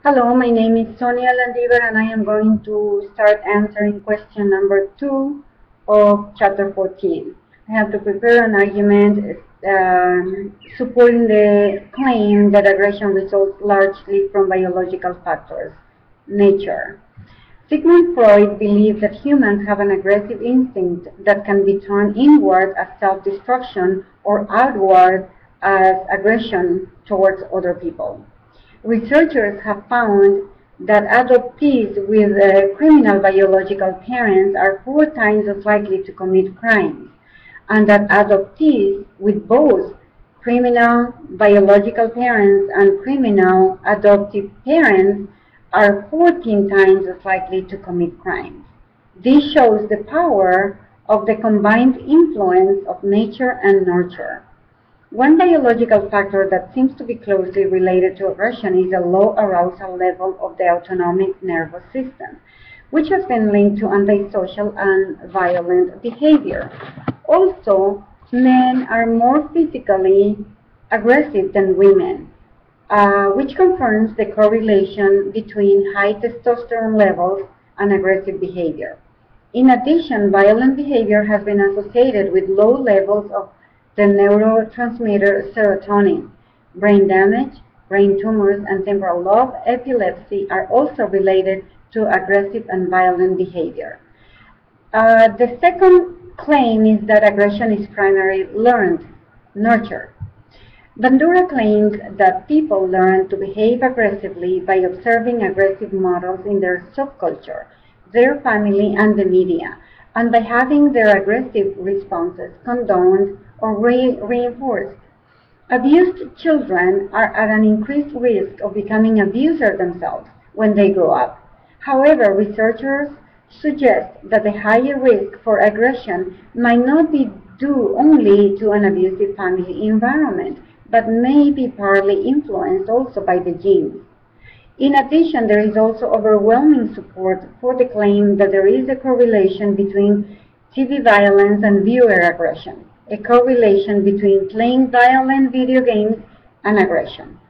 Hello, my name is Sonia Landiver and I am going to start answering question number 2 of chapter 14. I have to prepare an argument supporting the claim that aggression results largely from biological factors, nature. Sigmund Freud believed that humans have an aggressive instinct that can be turned inward as self-destruction or outward as aggression towards other people. Researchers have found that adoptees with criminal biological parents are 4 times as likely to commit crimes, and that adoptees with both criminal biological parents and criminal adoptive parents are 14 times as likely to commit crimes. This shows the power of the combined influence of nature and nurture. One biological factor that seems to be closely related to aggression is a low arousal level of the autonomic nervous system, which has been linked to antisocial and violent behavior. Also, men are more physically aggressive than women, which confirms the correlation between high testosterone levels and aggressive behavior. In addition, violent behavior has been associated with low levels of the neurotransmitter serotonin. Brain damage, brain tumors, and temporal lobe epilepsy are also related to aggressive and violent behavior. The second claim is that aggression is primarily learned, nurture. Bandura claims that people learn to behave aggressively by observing aggressive models in their subculture, their family, and the media, and by having their aggressive responses condoned or reinforced. Abused children are at an increased risk of becoming abusers themselves when they grow up. However, researchers suggest that the higher risk for aggression might not be due only to an abusive family environment, but may be partly influenced also by the genes. In addition, there is also overwhelming support for the claim that there is a correlation between TV violence and viewer aggression, a correlation between playing violent video games and aggression.